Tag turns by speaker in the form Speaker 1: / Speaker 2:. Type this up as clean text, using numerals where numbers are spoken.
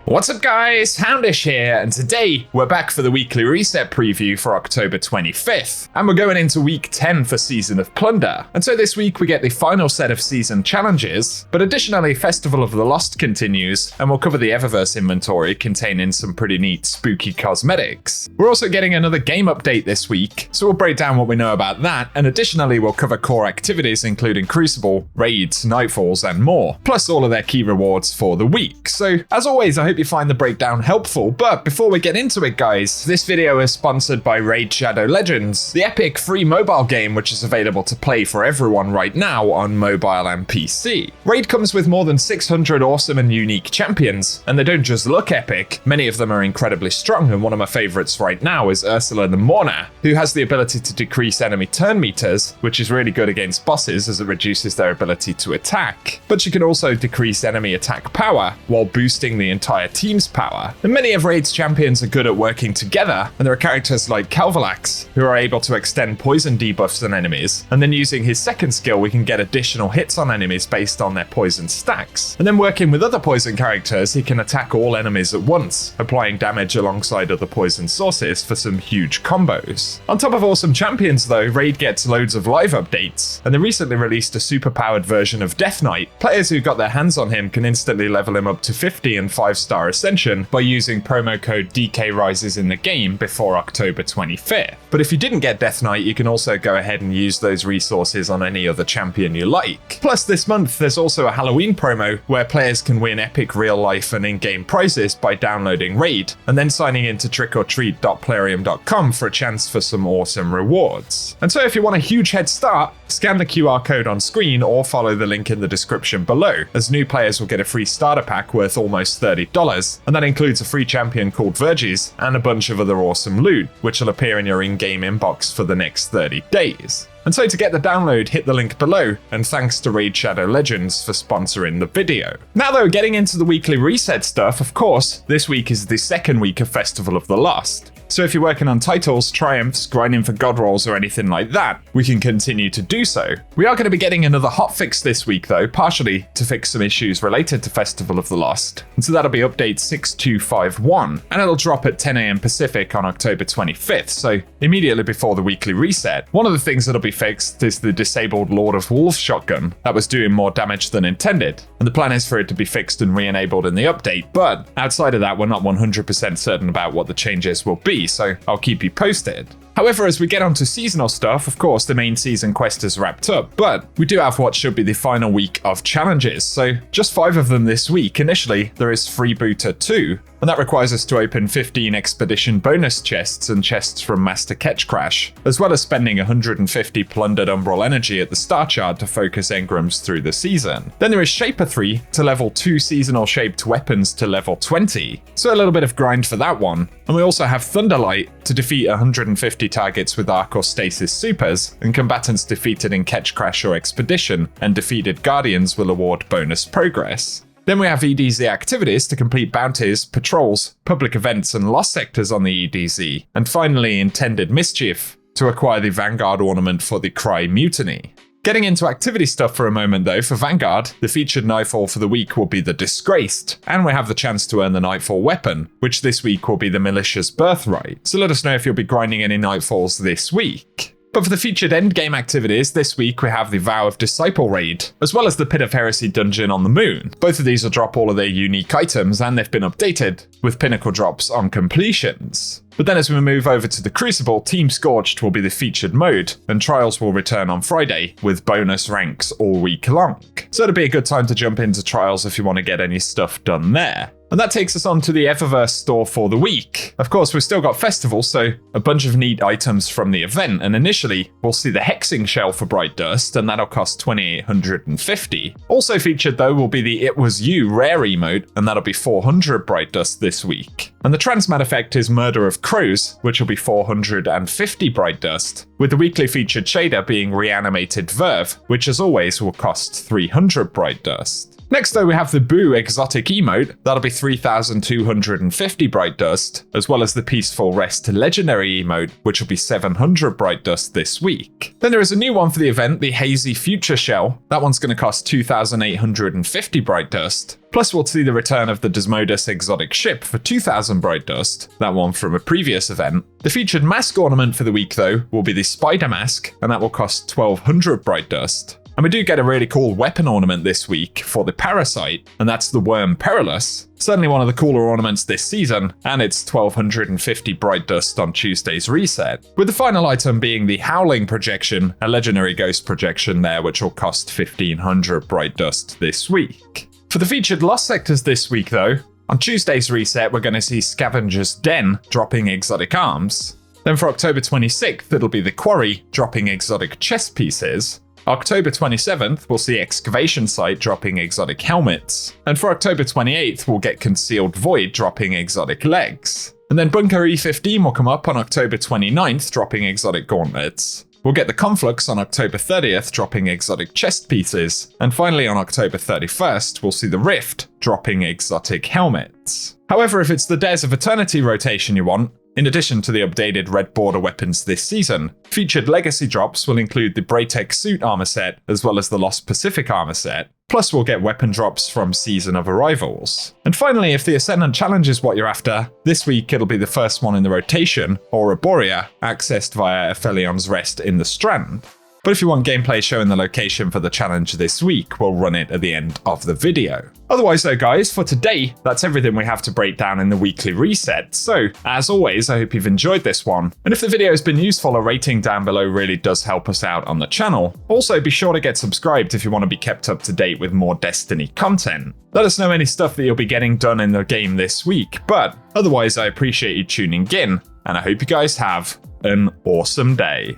Speaker 1: What's up guys, Houndish here, and today we're back for the weekly reset preview for October 25th, and we're going into week 10 for Season of Plunder. And so this week we get the final set of season challenges, but additionally Festival of the Lost continues, and we'll cover the Eververse inventory containing some pretty neat spooky cosmetics. We're also getting another game update this week, so we'll break down what we know about that, and additionally we'll cover core activities including Crucible, raids, Nightfalls, and more, plus all of their key rewards for the week. So as always, I hope you find the breakdown helpful, but before we get into it guys, this video is sponsored by Raid Shadow Legends, the epic free mobile game which is available to play for everyone right now on mobile and PC. Raid comes with more than 600 awesome and unique champions, and they don't just look epic, many of them are incredibly strong, and one of my favorites right now is Ursula the Mourner, who has the ability to decrease enemy turn meters, which is really good against bosses as it reduces their ability to attack. But she can also decrease enemy attack power while boosting the entire team's power. And many of Raid's champions are good at working together, and there are characters like Calvalax who are able to extend poison debuffs on enemies, and then using his second skill we can get additional hits on enemies based on their poison stacks. And then working with other poison characters, he can attack all enemies at once, applying damage alongside other poison sources for some huge combos. On top of awesome champions though, Raid gets loads of live updates, and they recently released a super-powered version of Death Knight. Players who got their hands on him can instantly level him up to 50 and 5-star Ascension by using promo code DKRises in the game before October 25th. But if you didn't get Death Knight, you can also go ahead and use those resources on any other champion you like. Plus this month there's also a Halloween promo where players can win epic real life and in-game prizes by downloading Raid and then signing into trickortreat.plarium.com for a chance for some awesome rewards. And so if you want a huge head start, scan the QR code on screen or follow the link in the description below, as new players will get a free starter pack worth almost $30, and that includes a free champion called Verges and a bunch of other awesome loot, which will appear in your in-game inbox for the next 30 days. And so to get the download, hit the link below, and thanks to Raid Shadow Legends for sponsoring the video. Now though, getting into the weekly reset stuff, of course, this week is the second week of Festival of the Lost. So if you're working on titles, triumphs, grinding for god rolls or anything like that, we can continue to do so. We are going to be getting another hotfix this week though, partially to fix some issues related to Festival of the Lost. And so that'll be update 6251, and it'll drop at 10 AM Pacific on October 25th, so immediately before the weekly reset. One of the things that'll be fixed is the disabled Lord of Wolves shotgun that was doing more damage than intended, and the plan is for it to be fixed and re-enabled in the update, but outside of that we're not 100% certain about what the changes will be, so I'll keep you posted. However, as we get onto seasonal stuff, of course the main season quest is wrapped up, but we do have what should be the final week of challenges, so just 5 of them this week. Initially, there is Freebooter 2, and that requires us to open 15 expedition bonus chests and chests from Master Ketchcrash, as well as spending 150 plundered umbral energy at the star chart to focus engrams through the season. Then there is Shaper 3 to level 2 seasonal shaped weapons to level 20, so a little bit of grind for that one. And we also have Thunderlight to defeat 150 targets with Arc or Stasis supers, and combatants defeated in Ketchcrash or Expedition and defeated Guardians will award bonus progress. Then we have EDZ activities to complete bounties, patrols, public events and lost sectors on the EDZ. And finally Intended Mischief to acquire the Vanguard ornament for the Cry Mutiny. Getting into activity stuff for a moment though, for Vanguard, the featured Nightfall for the week will be the Disgraced, and we have the chance to earn the Nightfall weapon, which this week will be the Militia's Birthright. So let us know if you'll be grinding any Nightfalls this week. But for the featured endgame activities, this week we have the Vow of Disciple raid, as well as the Pit of Heresy dungeon on the moon. Both of these will drop all of their unique items, and they've been updated, with pinnacle drops on completions. But then as we move over to the Crucible, Team Scorched will be the featured mode, and Trials will return on Friday, with bonus ranks all week long. So it'll be a good time to jump into Trials if you want to get any stuff done there. And that takes us on to the Eververse store for the week. Of course, we've still got Festival, so a bunch of neat items from the event, and initially, we'll see the Hexing Shell for Bright Dust, and that'll cost 2,850. Also featured though will be the It Was You rare emote, and that'll be 400 Bright Dust this week. And the Transmat effect is Murder of Crows, which will be 450 Bright Dust, with the weekly featured shader being Reanimated Verve, which as always will cost 300 Bright Dust. Next though, we have the Boo exotic emote. That'll be 3,250 bright dust, as well as the Peaceful Rest legendary emote, which will be 700 bright dust this week. Then there is a new one for the event, the Hazy Future Shell. That one's going to cost 2,850 bright dust. Plus we'll see the return of the Desmodus exotic ship for 2,000 bright dust, that one from a previous event. The featured mask ornament for the week though will be the Spider Mask, and that will cost 1,200 bright dust. And we do get a really cool weapon ornament this week for the Parasite, and that's the Worm Perilous. Certainly one of the cooler ornaments this season, and it's 1,250 bright dust on Tuesday's reset. With the final item being the Howling Projection, a legendary ghost projection there, which will cost 1,500 bright dust this week. For the featured Lost Sectors this week though, on Tuesday's reset we're going to see Scavenger's Den dropping exotic arms. Then for October 26th it'll be the Quarry dropping exotic chest pieces. October 27th, we'll see Excavation Site dropping exotic helmets. And for October 28th, we'll get Concealed Void dropping exotic legs. And then Bunker E15 will come up on October 29th, dropping exotic gauntlets. We'll get the Conflux on October 30th, dropping exotic chest pieces. And finally on October 31st, we'll see the Rift dropping exotic helmets. However, if it's the Dares of Eternity rotation you want, in addition to the updated red border weapons this season, featured legacy drops will include the Braytech suit armor set as well as the Lost Pacific armor set, plus we'll get weapon drops from Season of Arrivals. And finally, if the Ascendant Challenge is what you're after, this week it'll be the first one in the rotation, Ouroborea, accessed via Aphelion's Rest in the Strand. But if you want gameplay showing the location for the challenge this week, we'll run it at the end of the video. Otherwise though guys, for today, that's everything we have to break down in the weekly reset. So, as always, I hope you've enjoyed this one. And if the video has been useful, a rating down below really does help us out on the channel. Also, be sure to get subscribed if you want to be kept up to date with more Destiny content. Let us know any stuff that you'll be getting done in the game this week. But otherwise, I appreciate you tuning in, and I hope you guys have an awesome day.